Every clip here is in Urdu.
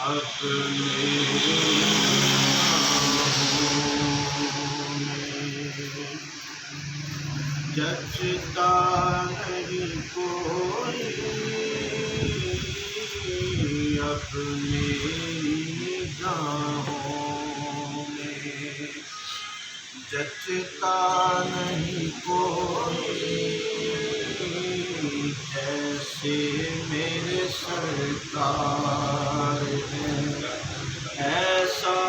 اب میری آہوں میں جچتا نہیں کوئی، اب میری نگاہوں میں جچتا نہیں کوئی، جیسے میرے سرکار ہیں ایسا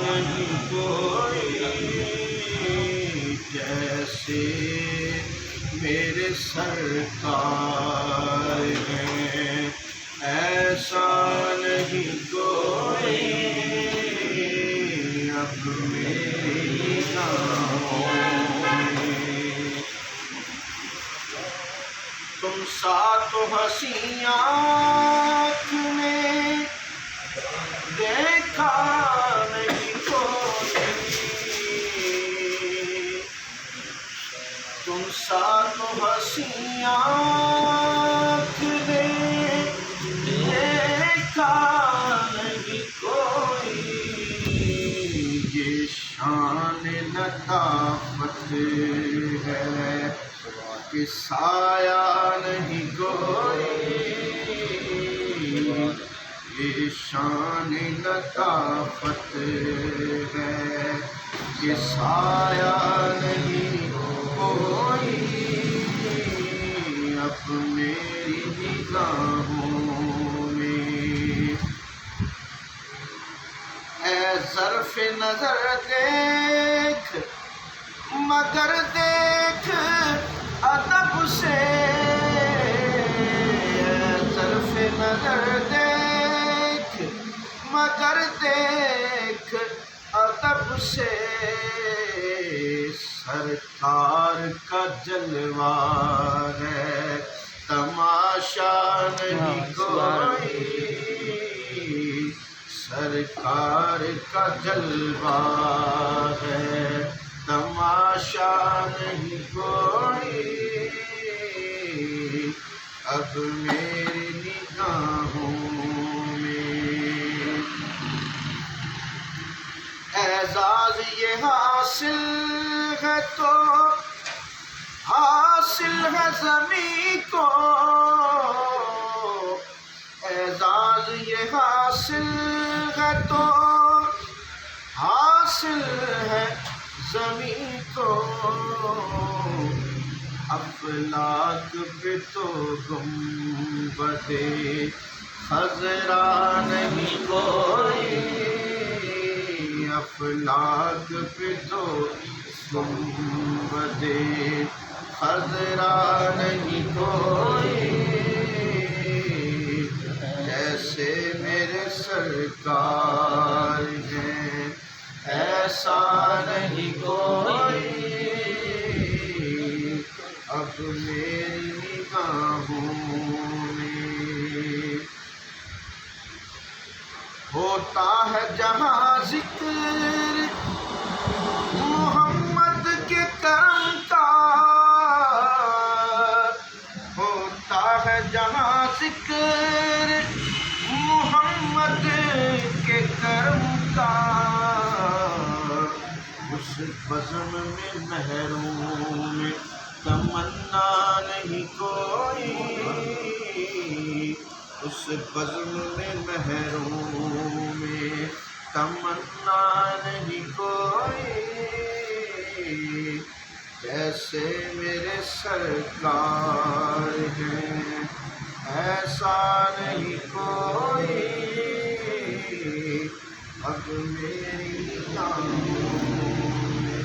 نہیں کوئی، جیسے میرے سرکار ہیں ایسا نہیں کوئی، اب میری نگاہوں میں تم سا تو حسین آنکھ میں دیکھا نہیں کوئی، تم سا تو حسین آنکھ میں دیکھا نہیں کوئی، یہ شان لطافت ہے کہ سایہ نہیں کوئی، یہ شان لطافت ہے کہ سایہ نہیں کوئی، اب میری نگاہوں میں اے ظرف نظر دیکھ مگر دیکھ ادب سے، اے ظرف نظر دیکھ مگر دیکھ ادب سے، سرکار کا جلوہ ہے تماشا نہیں کوئی، سرکار کا جلوہ ہے تماشا نہیں کوئی، اب میری نگاہوں میں اعزاز یہ حاصل ہے تو حاصل ہے زمیں کو، اعزاز یہ حاصل ہے تو حاصل ہے زمیں کو، افلاک پہ تو گنبد خضرا نہیں کوئی، افلاک پہ تو گنبد خضرا نہیں کوئی، جیسے میرے سرکار ہیں ایسا نہیں کوئی، اب میری نگاہوں میں ہوتا ہے جہاں ذکر محمد کے کرم کا، ہوتا ہے جہاں ذکر محمد کے کرم کا، اس بزم میں محروم تمنا نہیں کوئی، اس بزم میں محروم تمنا نہیں کوئی، جیسے میرے سرکار ہیں ایسا نہیں کوئی، اب میری نگاہوں میں